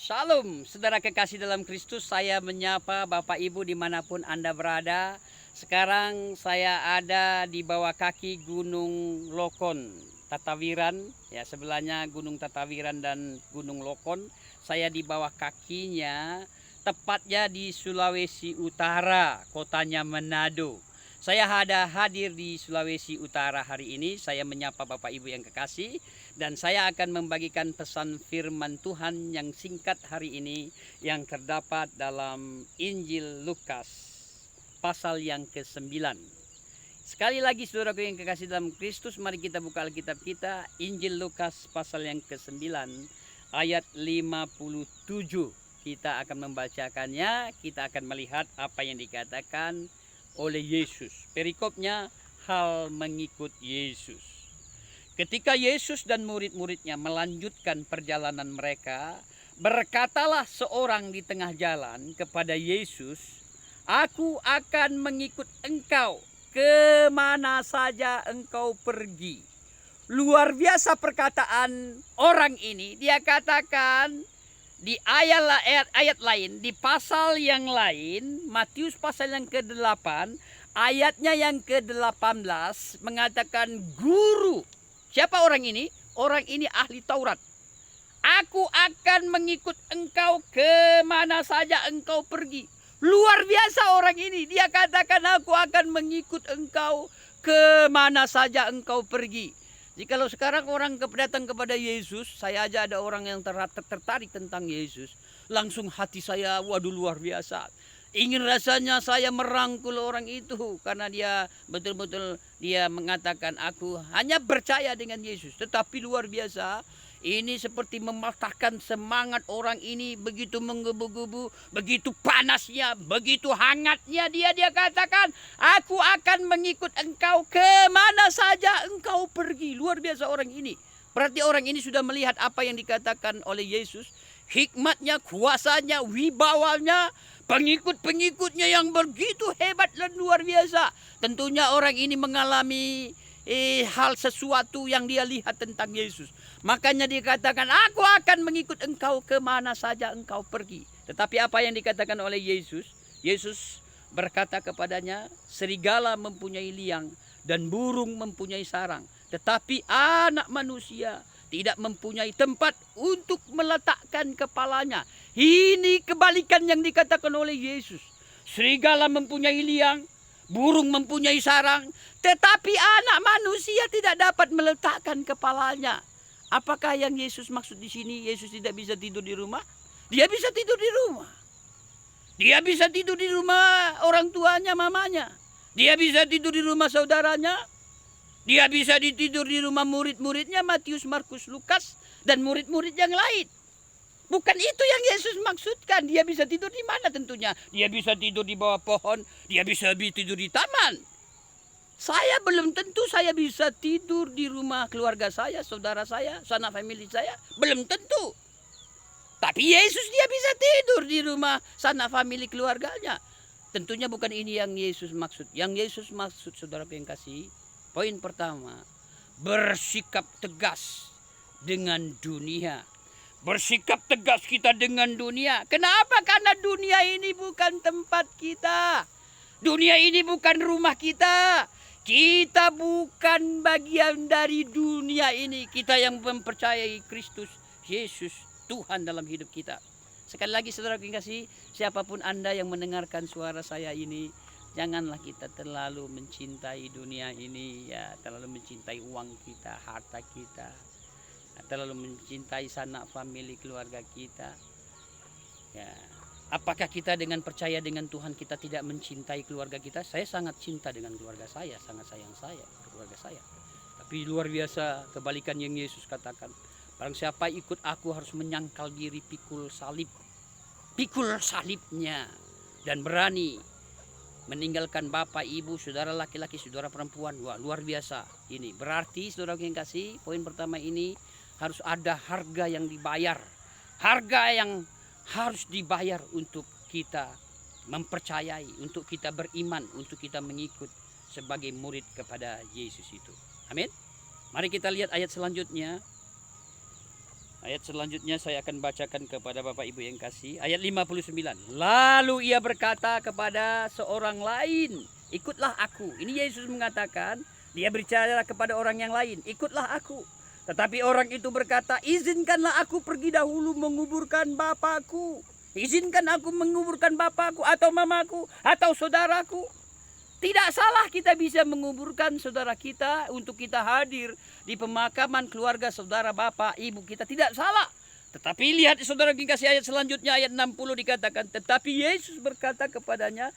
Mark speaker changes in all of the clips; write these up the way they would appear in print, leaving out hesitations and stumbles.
Speaker 1: Shalom, saudara kekasih dalam Kristus. Saya menyapa Bapak Ibu dimanapun Anda berada. Sekarang saya ada di bawah kaki Gunung Lokon, Tatawiran. Ya, sebelahnya Gunung Tatawiran dan Gunung Lokon. Saya di bawah kakinya, tepatnya di Sulawesi Utara, kotanya Manado. Saya hadir di Sulawesi Utara hari ini. Saya menyapa Bapak Ibu yang kekasih. Dan saya akan membagikan pesan firman Tuhan yang singkat hari ini. Yang terdapat dalam Injil Lukas pasal yang ke-9. Sekali lagi saudaraku yang kekasih dalam Kristus, mari kita buka Alkitab kita. Injil Lukas pasal yang ke-9 ayat 57. Kita akan membacakannya. Kita akan melihat apa yang dikatakan oleh Yesus. Perikopnya, hal mengikut Yesus. Ketika Yesus dan murid-muridnya melanjutkan perjalanan mereka, berkatalah seorang di tengah jalan kepada Yesus, "Aku akan mengikut engkau kemana saja engkau pergi." Luar biasa perkataan orang ini. Dia katakan di ayat lain, di pasal yang lain, Matius pasal yang ke-8, ayatnya yang ke-18 mengatakan guru. Siapa orang ini? Orang ini ahli Taurat. "Aku akan mengikut engkau kemana saja engkau pergi." Luar biasa orang ini. Dia katakan, "Aku akan mengikut engkau kemana saja engkau pergi." Jikalau sekarang orang datang kepada Yesus, saya aja ada orang yang tertarik tentang Yesus. Langsung hati saya, waduh luar biasa. Ingin rasanya saya merangkul orang itu. Karena dia betul-betul dia mengatakan, "Aku hanya percaya dengan Yesus." Tetapi luar biasa, ini seperti mematahkan semangat orang ini. Begitu menggebu-gebu, begitu panasnya, begitu hangatnya dia katakan, "Aku akan mengikut engkau kemana saja engkau pergi." Luar biasa orang ini. Berarti orang ini sudah melihat apa yang dikatakan oleh Yesus. Hikmatnya, kuasanya, wibawanya, pengikut-pengikutnya yang begitu hebat dan luar biasa. Tentunya orang ini mengalami hal sesuatu yang dia lihat tentang Yesus. Makanya dikatakan, "Aku akan mengikut engkau kemana saja engkau pergi." Tetapi apa yang dikatakan oleh Yesus? Yesus berkata kepadanya, "Serigala mempunyai liang dan burung mempunyai sarang. Tetapi anak manusia tidak mempunyai tempat untuk meletakkan kepalanya." Ini kebalikan yang dikatakan oleh Yesus. Serigala mempunyai liang, burung mempunyai sarang, tetapi anak manusia tidak dapat meletakkan kepalanya. Apakah yang Yesus maksud di sini? Yesus tidak bisa tidur di rumah? Dia bisa tidur di rumah. Dia bisa tidur di rumah orang tuanya, mamanya. Dia bisa tidur di rumah saudaranya. Dia bisa tidur di rumah murid-muridnya, Matius, Markus, Lukas, dan murid-murid yang lain. Bukan itu yang Yesus maksudkan. Dia bisa tidur di mana tentunya? Dia bisa tidur di bawah pohon. Dia bisa tidur di taman. Saya belum tentu saya bisa tidur di rumah keluarga saya, saudara saya, sanak famili saya. Belum tentu. Tapi Yesus dia bisa tidur di rumah sanak famili keluarganya. Tentunya bukan ini yang Yesus maksud. Yang Yesus maksud, saudara yang kasih, poin pertama, bersikap tegas dengan dunia. Bersikap tegas kita dengan dunia. Kenapa? Karena dunia ini bukan tempat kita. Dunia ini bukan rumah kita. Kita bukan bagian dari dunia ini. Kita yang mempercayai Kristus Yesus Tuhan dalam hidup kita. Sekali lagi saudara yang kasih, siapapun Anda yang mendengarkan suara saya ini, janganlah kita terlalu mencintai dunia ini, ya, terlalu mencintai uang kita, harta kita, terlalu mencintai sanak famili keluarga kita. Ya, apakah kita dengan percaya dengan Tuhan kita tidak mencintai keluarga kita? Saya sangat cinta dengan keluarga saya, sangat sayang saya keluarga saya. Tapi luar biasa kebalikan yang Yesus katakan. Barang siapa ikut aku harus menyangkal diri, pikul salibnya, dan berani meninggalkan bapak, ibu, saudara laki-laki, saudara perempuan. Wah, luar biasa ini. Berarti saudara yang kasih, poin pertama ini harus ada harga yang dibayar. Harga yang harus dibayar untuk kita mempercayai, untuk kita beriman, untuk kita mengikut sebagai murid kepada Yesus itu. Amin. Mari kita lihat ayat selanjutnya. Ayat selanjutnya saya akan bacakan kepada Bapak Ibu yang kasih. Ayat 59. Lalu ia berkata kepada seorang lain, ikutlah aku. Ini Yesus mengatakan, dia berbicara kepada orang yang lain, ikutlah aku. Tetapi orang itu berkata, izinkanlah aku pergi dahulu menguburkan bapakku. Izinkan aku menguburkan bapakku atau mamaku atau saudaraku. Tidak salah kita bisa menguburkan saudara kita untuk kita hadir di pemakaman keluarga saudara bapak ibu kita. Tidak salah. Tetapi lihat saudara dikasih ayat selanjutnya ayat 60 dikatakan. Tetapi Yesus berkata kepadanya,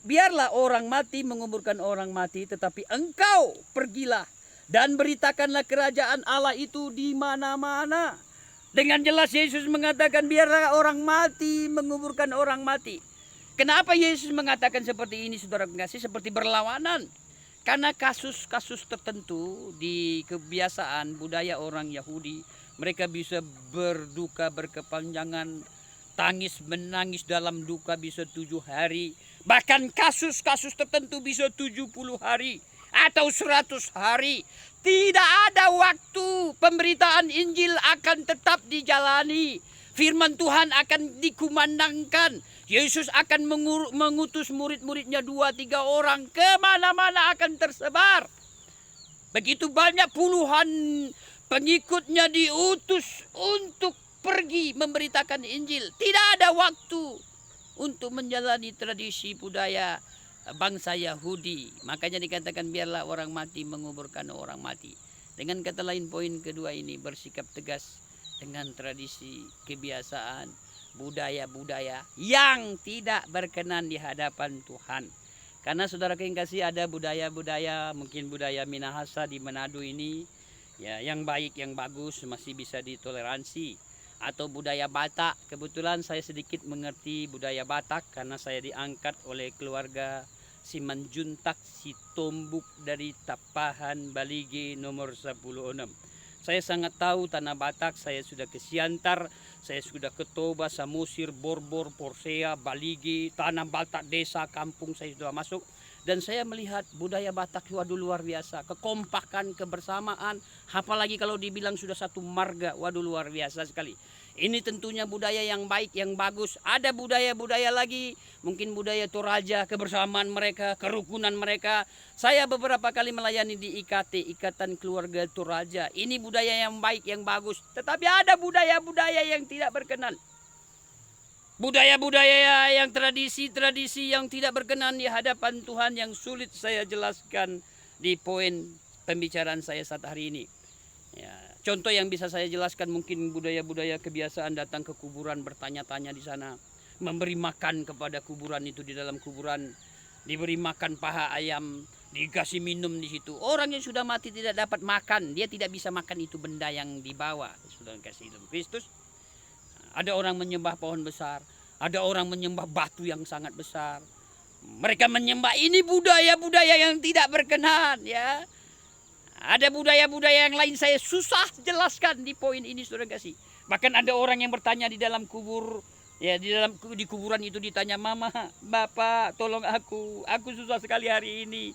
Speaker 1: biarlah orang mati menguburkan orang mati. Tetapi engkau pergilah dan beritakanlah kerajaan Allah itu di mana-mana. Dengan jelas Yesus mengatakan biarlah orang mati menguburkan orang mati. Kenapa Yesus mengatakan seperti ini saudara kasih, seperti berlawanan? Karena kasus-kasus tertentu di kebiasaan budaya orang Yahudi, mereka bisa berduka berkepanjangan, tangis menangis dalam duka bisa 7 hari. Bahkan kasus-kasus tertentu bisa 70 hari atau 100 hari. Tidak ada waktu, pemberitaan Injil akan tetap dijalani. Firman Tuhan akan dikumandangkan. Yesus akan mengutus murid-muridnya 2-3 orang. Kemana-mana akan tersebar. Begitu banyak puluhan pengikutnya diutus untuk pergi memberitakan Injil. Tidak ada waktu untuk menjalani tradisi budaya bangsa Yahudi. Makanya dikatakan biarlah orang mati menguburkan orang mati. Dengan kata lain poin kedua ini bersikap tegas dengan tradisi, kebiasaan, budaya-budaya yang tidak berkenan di hadapan Tuhan. Karena saudara yang kasih ada budaya-budaya, mungkin budaya Minahasa di Manado ini, ya yang baik, yang bagus masih bisa ditoleransi. Atau budaya Batak, kebetulan saya sedikit mengerti budaya Batak karena saya diangkat oleh keluarga Simanjuntak Sitombuk dari Tapahan Balige nomor 16. Saya sangat tahu tanah Batak, saya sudah ke Siantar, saya sudah ke Toba, Samosir, Borbor, Porsea, Balige, tanah Batak, desa, kampung saya sudah masuk. Dan saya melihat budaya Batak, waduh luar biasa. Kekompakan, kebersamaan, apalagi kalau dibilang sudah satu marga, waduh luar biasa sekali. Ini tentunya budaya yang baik, yang bagus. Ada budaya-budaya lagi, mungkin budaya Toraja, kebersamaan mereka, kerukunan mereka. Saya beberapa kali melayani di IKT, Ikatan Keluarga Toraja. Ini budaya yang baik, yang bagus. Tetapi ada budaya-budaya yang tidak berkenan. Budaya-budaya yang tradisi-tradisi yang tidak berkenan di hadapan Tuhan yang sulit saya jelaskan di poin pembicaraan saya saat hari ini. Ya, contoh yang bisa saya jelaskan mungkin budaya-budaya kebiasaan datang ke kuburan bertanya-tanya di sana, memberi makan kepada kuburan itu, di dalam kuburan diberi makan paha ayam, dikasih minum di situ. Orang yang sudah mati tidak dapat makan, dia tidak bisa makan itu benda yang dibawa. Sudah kasih dalam Kristus. Ada orang menyembah pohon besar, ada orang menyembah batu yang sangat besar. Mereka menyembah, ini budaya-budaya yang tidak berkenan, ya. Ada budaya-budaya yang lain saya susah jelaskan di poin ini, saudara kasih. Bahkan ada orang yang bertanya di dalam kubur, ya di kuburan itu ditanya, mama, bapak, tolong aku susah sekali hari ini.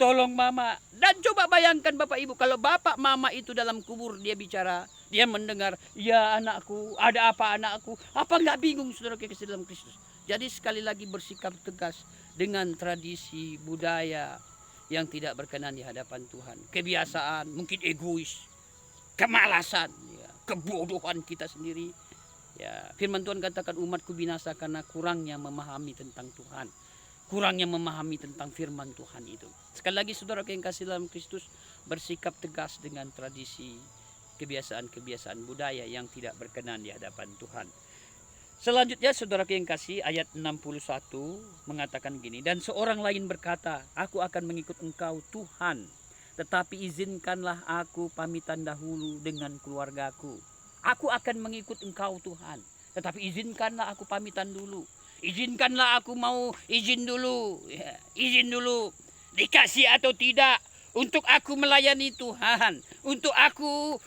Speaker 1: Tolong mama. Dan coba bayangkan bapak ibu, kalau bapak mama itu dalam kubur dia bicara, dia mendengar, ya anakku, ada apa anakku? Apa nggak bingung saudara kasih dalam Kristus? Jadi sekali lagi bersikap tegas dengan tradisi budaya yang tidak berkenan di hadapan Tuhan. Kebiasaan, mungkin egois, kemalasan, ya, kebodohan kita sendiri. Ya, firman Tuhan katakan umatku binasa karena kurangnya memahami tentang Tuhan. Kurangnya memahami tentang firman Tuhan itu. Sekali lagi saudara yang kasih dalam Kristus, bersikap tegas dengan tradisi, kebiasaan-kebiasaan budaya yang tidak berkenan di hadapan Tuhan. Selanjutnya saudara yang kasih ayat 61 mengatakan gini, dan seorang lain berkata, aku akan mengikut engkau Tuhan, tetapi izinkanlah aku pamitan dahulu dengan keluargaku. Aku akan mengikut engkau Tuhan, tetapi izinkanlah aku pamitan dulu. Izinkanlah aku mau izin dulu, ya, izin dulu, dikasih atau tidak, untuk aku melayani Tuhan, untuk aku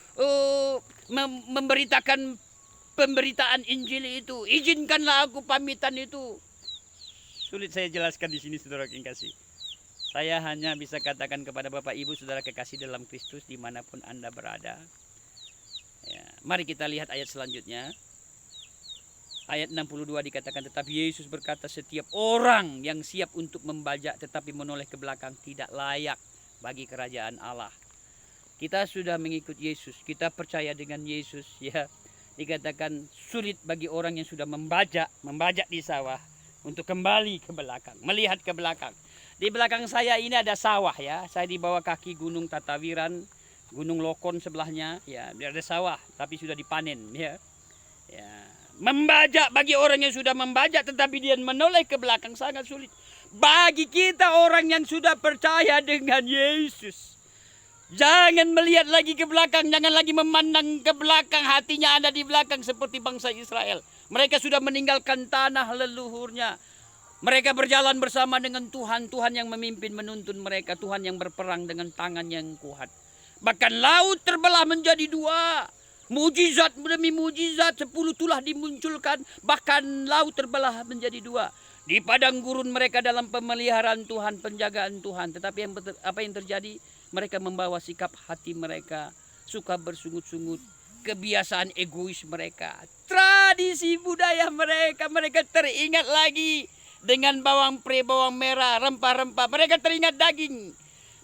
Speaker 1: memberitakan pemberitaan Injil itu. Izinkanlah aku pamitan itu. Sulit saya jelaskan di sini saudara yang kasih. Saya hanya bisa katakan kepada Bapak Ibu saudara kekasih dalam Kristus dimanapun Anda berada, ya, Mari kita lihat ayat selanjutnya. Ayat 62 dikatakan, tetapi Yesus berkata, setiap orang yang siap untuk membajak tetapi menoleh ke belakang tidak layak bagi kerajaan Allah. Kita sudah mengikut Yesus, kita percaya dengan Yesus, ya. Dikatakan sulit bagi orang yang sudah membajak di sawah untuk kembali ke belakang, melihat ke belakang. Di belakang saya ini ada sawah, ya. Saya di bawah kaki Gunung Tatawiran, Gunung Lokon sebelahnya, ya. Ada sawah tapi sudah dipanen, ya. Ya. Membajak bagi orang yang sudah membajak tetapi dia menoleh ke belakang sangat sulit. Bagi kita orang yang sudah percaya dengan Yesus, jangan melihat lagi ke belakang, jangan lagi memandang ke belakang, hatinya ada di belakang seperti bangsa Israel. Mereka sudah meninggalkan tanah leluhurnya. Mereka berjalan bersama dengan Tuhan, Tuhan yang memimpin menuntun mereka, Tuhan yang berperang dengan tangan yang kuat. Bahkan laut terbelah menjadi dua. Mujizat demi mujizat, 10 tulah dimunculkan, bahkan laut terbelah menjadi dua. Di padang gurun mereka dalam pemeliharaan Tuhan, penjagaan Tuhan. Tetapi apa yang terjadi? Mereka membawa sikap hati mereka, suka bersungut-sungut, kebiasaan egois mereka, tradisi budaya mereka. Mereka teringat lagi dengan bawang pre, bawang merah, rempah-rempah. Mereka teringat daging.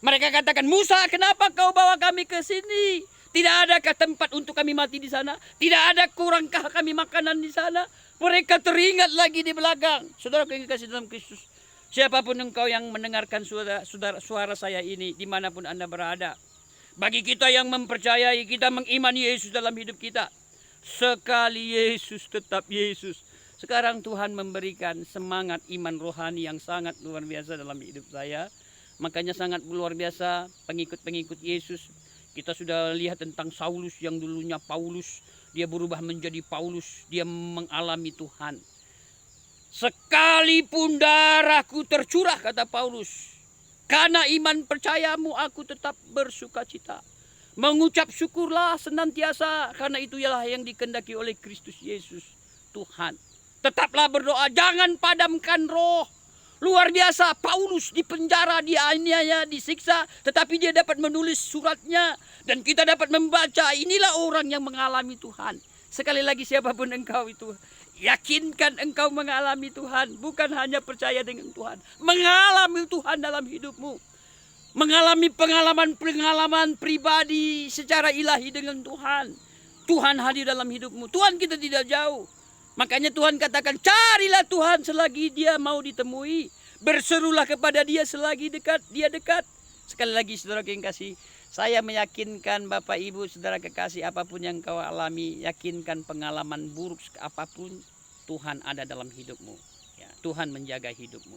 Speaker 1: Mereka katakan, Musa, kenapa kau bawa kami ke sini? Tidak adakah tempat untuk kami mati di sana? Tidak ada kurangkah kami makanan di sana? Mereka teringat lagi di belakang. Saudara yang dikasihi dalam Kristus, siapapun engkau yang mendengarkan suara saya ini, dimanapun Anda berada, bagi kita yang mempercayai, kita mengimani Yesus dalam hidup kita, sekali Yesus tetap Yesus. Sekarang Tuhan memberikan semangat iman rohani yang sangat luar biasa dalam hidup saya. Makanya sangat luar biasa pengikut-pengikut Yesus. Kita sudah lihat tentang Saulus yang dulunya Paulus. Dia berubah menjadi Paulus. Dia mengalami Tuhan. Sekalipun darahku tercurah, kata Paulus, karena iman percayamu aku tetap bersuka cita. Mengucap syukurlah senantiasa, karena itu ialah yang dikehendaki oleh Kristus Yesus Tuhan. Tetaplah berdoa, jangan padamkan roh. Luar biasa, Paulus di penjara, dianiaya, disiksa, tetapi dia dapat menulis suratnya. Dan kita dapat membaca, inilah orang yang mengalami Tuhan. Sekali lagi, siapapun engkau itu, yakinkan engkau mengalami Tuhan. Bukan hanya percaya dengan Tuhan, mengalami Tuhan dalam hidupmu. Mengalami pengalaman pribadi secara ilahi dengan Tuhan. Tuhan hadir dalam hidupmu, Tuhan kita tidak jauh. Makanya Tuhan katakan, carilah Tuhan selagi dia mau ditemui. Berserulah kepada dia selagi dia dekat. Sekali lagi saudara yang kasih, saya meyakinkan Bapak Ibu saudara kekasih, apapun yang kau alami, yakinkan pengalaman buruk apapun, Tuhan ada dalam hidupmu. Ya, Tuhan menjaga hidupmu.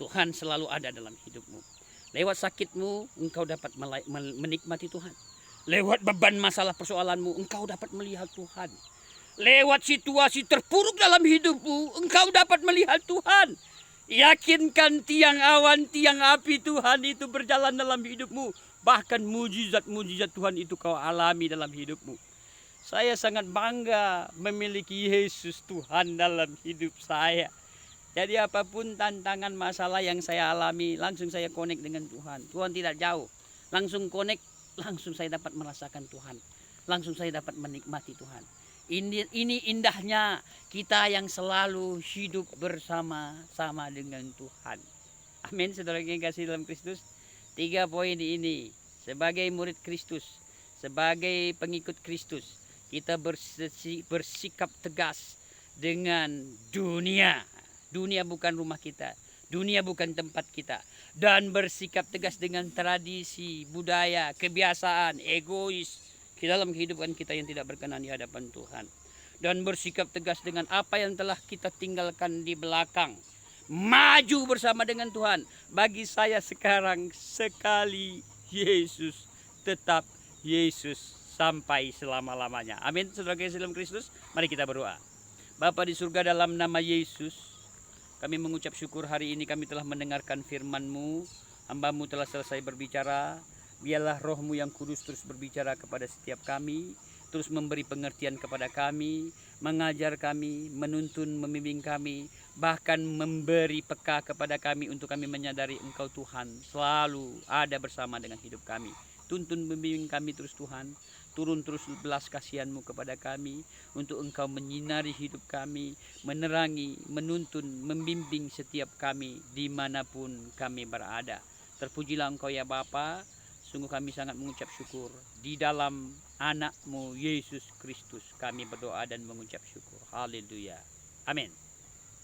Speaker 1: Tuhan selalu ada dalam hidupmu. Lewat sakitmu, engkau dapat menikmati Tuhan. Lewat beban masalah persoalanmu, engkau dapat melihat Tuhan. Lewat situasi terpuruk dalam hidupmu, engkau dapat melihat Tuhan. Yakinkan tiang awan, tiang api Tuhan itu berjalan dalam hidupmu. Bahkan mujizat-mujizat Tuhan itu kau alami dalam hidupmu. Saya sangat bangga memiliki Yesus Tuhan dalam hidup saya. Jadi apapun tantangan masalah yang saya alami, langsung saya connect dengan Tuhan. Tuhan tidak jauh. Langsung connect, langsung saya dapat merasakan Tuhan. Langsung saya dapat menikmati Tuhan. Ini indahnya kita yang selalu hidup bersama-sama dengan Tuhan. Amin, saudara yang kasih dalam Kristus. 3 poin ini, sebagai murid Kristus, sebagai pengikut Kristus, kita bersikap tegas dengan dunia. Dunia bukan rumah kita, dunia bukan tempat kita. Dan bersikap tegas dengan tradisi, budaya, kebiasaan, egois di dalam kehidupan kita yang tidak berkenan di hadapan Tuhan. Dan bersikap tegas dengan apa yang telah kita tinggalkan di belakang. Maju bersama dengan Tuhan. Bagi saya sekarang, sekali Yesus tetap Yesus sampai selama-lamanya. Amin. Saudara dalam Kristus, mari kita berdoa. Bapa di surga, dalam nama Yesus, kami mengucap syukur hari ini kami telah mendengarkan firman-Mu. Hamba-Mu telah selesai berbicara. Biarlah Roh-Mu yang kudus terus berbicara kepada setiap kami, terus memberi pengertian kepada kami, mengajar kami, menuntun, membimbing kami, bahkan memberi peka kepada kami untuk kami menyadari Engkau Tuhan selalu ada bersama dengan hidup kami. Tuntun membimbing kami terus Tuhan. turun terus belas kasihan-Mu kepada kami, untuk Engkau menyinari hidup kami, menerangi, menuntun, membimbing setiap kami dimanapun kami berada. Terpujilah Engkau ya Bapa, sungguh kami sangat mengucap syukur. Di dalam anak-Mu Yesus Kristus kami berdoa dan mengucap syukur. Haleluya. Amin.